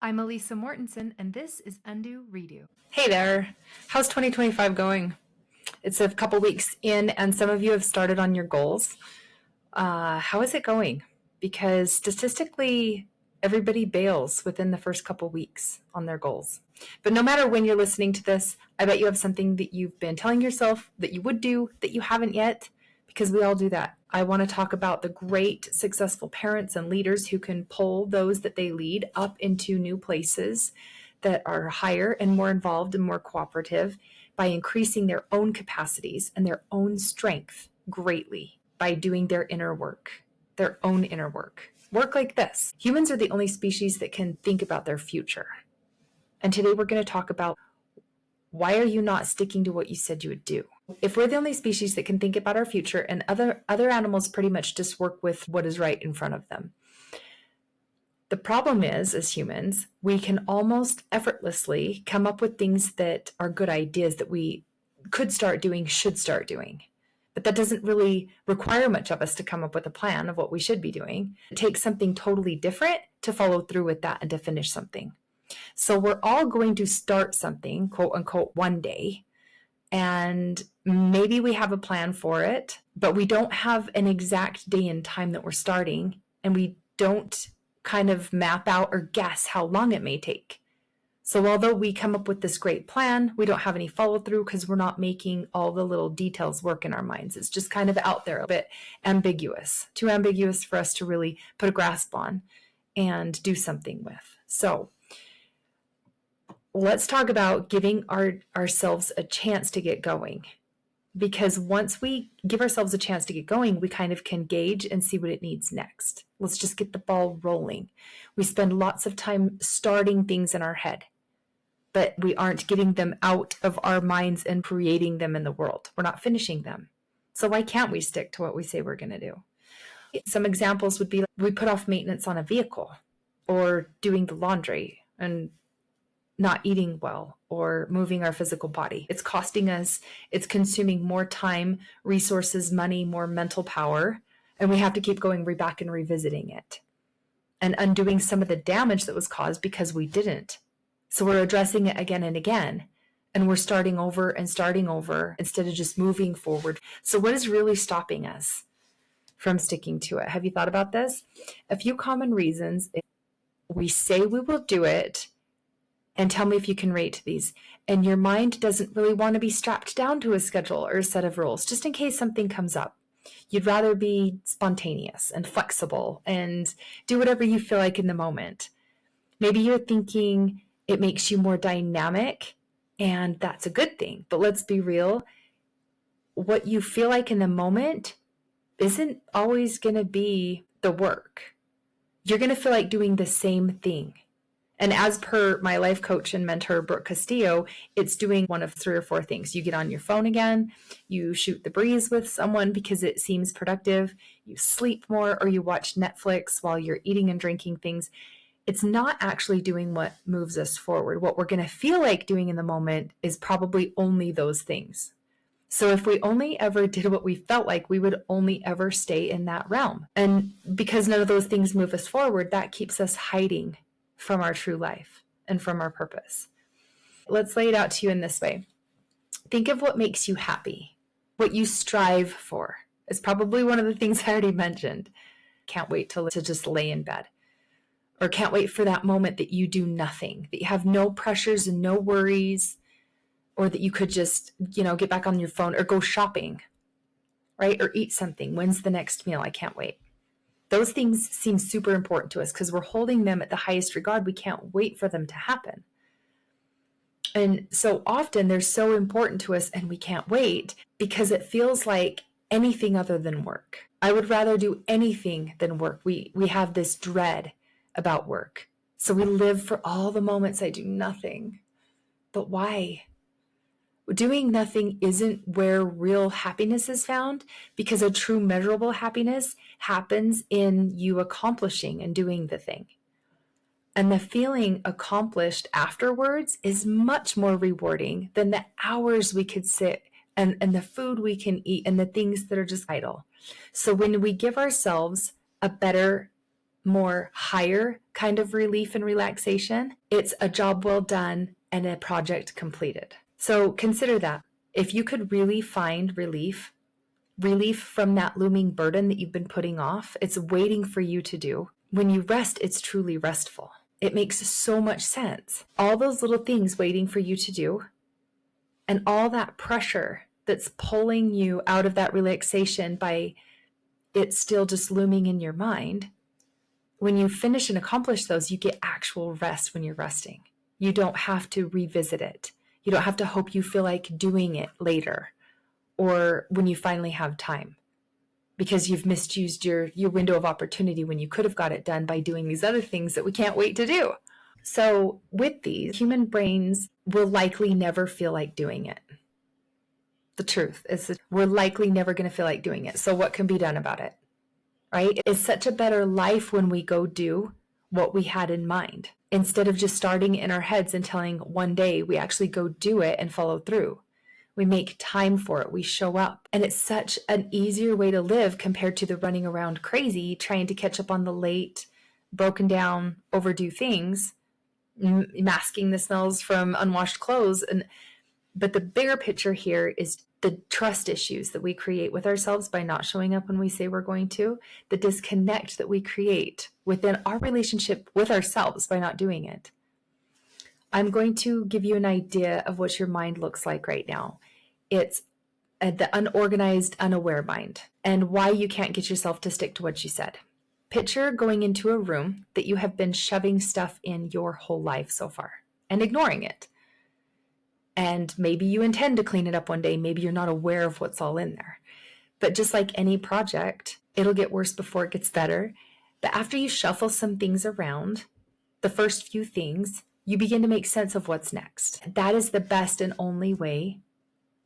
I'm Elisa Mortensen, and this is Undo Redo. Hey there. How's 2025 going? It's a couple weeks in, and some of you have started on your goals. How is it going? Because statistically, everybody bails within the first couple weeks on their goals. But no matter when you're listening to this, I bet you have something that you've been telling yourself that you would do that you haven't yet, because we all do that. I want to talk about the great successful parents and leaders who can pull those that they lead up into new places that are higher and more involved and more cooperative by increasing their own capacities and their own strength greatly by doing their inner work, their own inner work. Work like this. Humans are the only species that can think about their future. And today we're going to talk about, why are you not sticking to what you said you would do? If we're the only species that can think about our future, and other animals pretty much just work with what is right in front of them. The problem is, as humans, we can almost effortlessly come up with things that are good ideas that we could start doing, should start doing. But that doesn't really require much of us to come up with a plan of what we should be doing. It takes something totally different to follow through with that and to finish something. So we're all going to start something, quote unquote, one day. And maybe we have a plan for it, but we don't have an exact day and time that we're starting. And we don't kind of map out or guess how long it may take. So although we come up with this great plan, we don't have any follow through because we're not making all the little details work in our minds. It's just kind of out there, a bit ambiguous, too ambiguous for us to really put a grasp on and do something with. So let's talk about giving ourselves a chance to get going. Because once we give ourselves a chance to get going, we kind of can gauge and see what it needs next. Let's just get the ball rolling. We spend lots of time starting things in our head, but we aren't getting them out of our minds and creating them in the world. We're not finishing them. So why can't we stick to what we say we're going to do? Some examples would be, we put off maintenance on a vehicle, or doing the laundry, and not eating well, or moving our physical body. It's costing us, it's consuming more time, resources, money, more mental power, and we have to keep going back and revisiting it and undoing some of the damage that was caused because we didn't. So we're addressing it again and again, and we're starting over instead of just moving forward. So what is really stopping us from sticking to it? Have you thought about this? A few common reasons. We say we will do it, and tell me if you can relate to these. And your mind doesn't really want to be strapped down to a schedule or a set of rules, just in case something comes up. You'd rather be spontaneous and flexible and do whatever you feel like in the moment. Maybe you're thinking it makes you more dynamic, and that's a good thing. But let's be real. What you feel like in the moment isn't always going to be the work. You're going to feel like doing the same thing. And as per my life coach and mentor, Brooke Castillo, it's doing one of 3 or 4 things. You get on your phone again, you shoot the breeze with someone because it seems productive, you sleep more, or you watch Netflix while you're eating and drinking things. It's not actually doing what moves us forward. What we're going to feel like doing in the moment is probably only those things. So if we only ever did what we felt like, we would only ever stay in that realm. And because none of those things move us forward, that keeps us hiding from our true life and from our purpose. Let's lay it out to you in this way. Think of what makes you happy, what you strive for. It's probably one of the things I already mentioned. Can't wait to just lay in bed, or can't wait for that moment that you do nothing, that you have no pressures and no worries, or that you could just, get back on your phone or go shopping, right? Or eat something. When's the next meal? I can't wait. Those things seem super important to us because we're holding them at the highest regard. We can't wait for them to happen. And so often they're so important to us and we can't wait because it feels like anything other than work. I would rather do anything than work. We have this dread about work. So we live for all the moments I do nothing. But why? Doing nothing isn't where real happiness is found, because a true measurable happiness happens in you accomplishing and doing the thing. And the feeling accomplished afterwards is much more rewarding than the hours we could sit and the food we can eat and the things that are just idle. So when we give ourselves a better more higher kind of relief and relaxation. It's a job well done and a project completed. So consider that. If you could really find relief from that looming burden that you've been putting off, it's waiting for you to do. When you rest, it's truly restful. It makes so much sense. All those little things waiting for you to do, and all that pressure that's pulling you out of that relaxation by it still just looming in your mind. When you finish and accomplish those, you get actual rest when you're resting. You don't have to revisit it. You don't have to hope you feel like doing it later or when you finally have time, because you've misused your window of opportunity when you could have got it done by doing these other things that we can't wait to do. So with these, human brains will likely never feel like doing it. The truth is that we're likely never going to feel like doing it. So what can be done about it? Right? It's such a better life when we go do what we had in mind, instead of just starting in our heads and telling one day, we actually go do it and follow through. We make time for it. We show up. And it's such an easier way to live compared to the running around crazy, trying to catch up on the late, broken down, overdue things, masking the smells from unwashed clothes. But the bigger picture here is the trust issues that we create with ourselves by not showing up when we say we're going to, the disconnect that we create within our relationship with ourselves by not doing it. I'm going to give you an idea of what your mind looks like right now. It's the unorganized, unaware mind, and why you can't get yourself to stick to what you said. Picture going into a room that you have been shoving stuff in your whole life so far and ignoring it. And maybe you intend to clean it up one day. Maybe you're not aware of what's all in there. But just like any project, it'll get worse before it gets better. But after you shuffle some things around, the first few things, you begin to make sense of what's next. That is the best and only way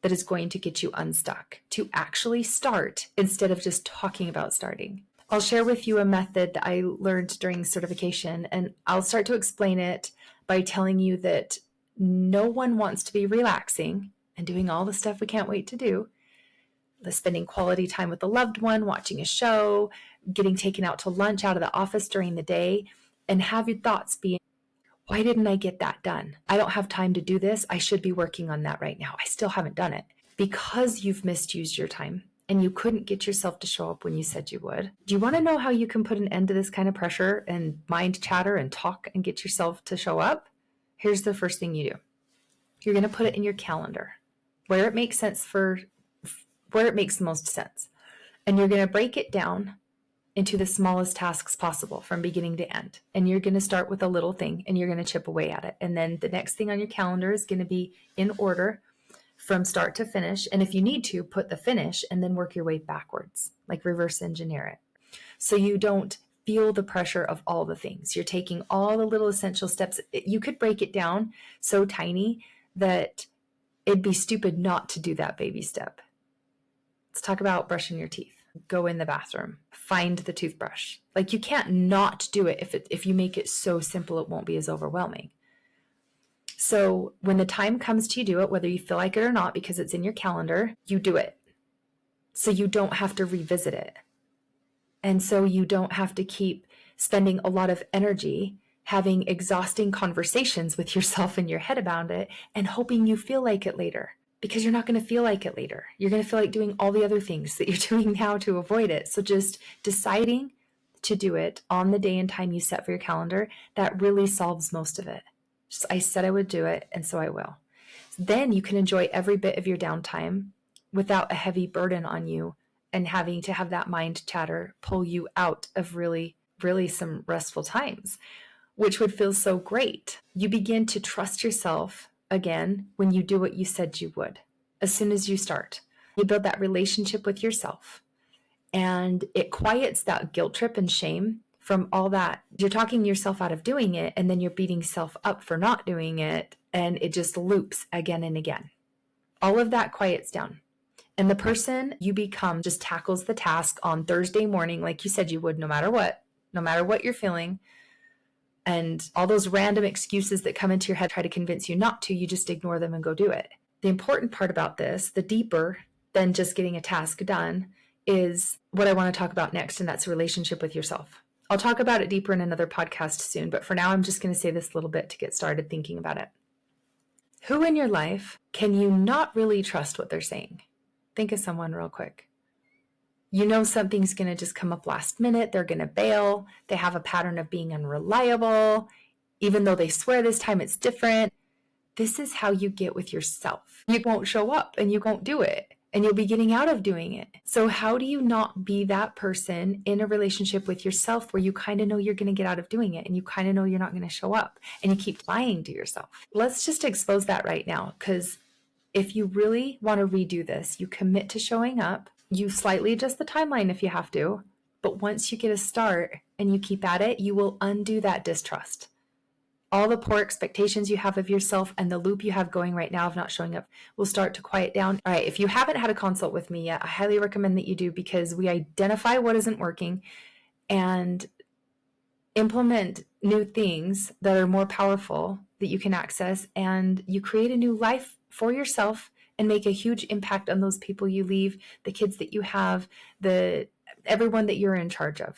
that is going to get you unstuck, to actually start instead of just talking about starting. I'll share with you a method that I learned during certification, and I'll start to explain it by telling you that no one wants to be relaxing and doing all the stuff we can't wait to do, spending quality time with a loved one, watching a show, getting taken out to lunch out of the office during the day, and have your thoughts be, why didn't I get that done? I don't have time to do this. I should be working on that right now. I still haven't done it. Because you've misused your time and you couldn't get yourself to show up when you said you would. Do you want to know how you can put an end to this kind of pressure and mind chatter and talk and get yourself to show up? Here's the first thing you do. You're going to put it in your calendar where it makes sense, where it makes the most sense. And you're going to break it down into the smallest tasks possible from beginning to end. And you're going to start with a little thing and you're going to chip away at it. And then the next thing on your calendar is going to be in order from start to finish. And if you need to, put the finish and then work your way backwards, like reverse engineer it. So you don't feel the pressure of all the things. You're taking all the little essential steps. You could break it down so tiny that it'd be stupid not to do that baby step. Let's talk about brushing your teeth. Go in the bathroom, find the toothbrush. Like, you can't not do it. If you make it so simple, it won't be as overwhelming. So when the time comes to do it, whether you feel like it or not, because it's in your calendar, you do it. So you don't have to revisit it. And so you don't have to keep spending a lot of energy having exhausting conversations with yourself in your head about it and hoping you feel like it later, because you're not going to feel like it later. You're going to feel like doing all the other things that you're doing now to avoid it. So just deciding to do it on the day and time you set for your calendar, that really solves most of it. Just, I said I would do it, and so I will. Then you can enjoy every bit of your downtime without a heavy burden on you and having to have that mind chatter pull you out of really, really some restful times, which would feel so great. You begin to trust yourself again when you do what you said you would. As soon as you start, you build that relationship with yourself, and it quiets that guilt trip and shame from all that. You're talking yourself out of doing it, and then you're beating yourself up for not doing it, and it just loops again and again. All of that quiets down. And the person you become just tackles the task on Thursday morning like you said you would, no matter what you're feeling. And all those random excuses that come into your head try to convince you not to, you just ignore them and go do it. The important part about this, the deeper than just getting a task done, is what I want to talk about next, and that's a relationship with yourself. I'll talk about it deeper in another podcast soon, but for now, I'm just going to say this little bit to get started thinking about it. Who in your life can you not really trust what they're saying? Think of someone real quick. You know something's going to just come up last minute. They're going to bail. They have a pattern of being unreliable. Even though they swear this time it's different. This is how you get with yourself. You won't show up and you won't do it. And you'll be getting out of doing it. So how do you not be that person in a relationship with yourself where you kind of know you're going to get out of doing it and you kind of know you're not going to show up and you keep lying to yourself? Let's just expose that right now, because if you really want to redo this, you commit to showing up, you slightly adjust the timeline if you have to, but once you get a start and you keep at it, you will undo that distrust. All the poor expectations you have of yourself and the loop you have going right now of not showing up will start to quiet down. All right, if you haven't had a consult with me yet, I highly recommend that you do, because we identify what isn't working and implement new things that are more powerful that you can access, and you create a new life for yourself and make a huge impact on those people you leave, the kids that you have, everyone that you're in charge of,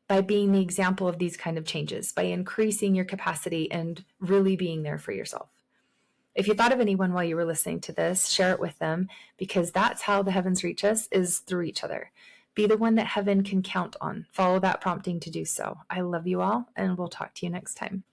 by being the example of these kind of changes, by increasing your capacity and really being there for yourself. If you thought of anyone while you were listening to this, share it with them, because that's how the heavens reach us, is through each other. Be the one that heaven can count on. Follow that prompting to do so. I love you all, and we'll talk to you next time.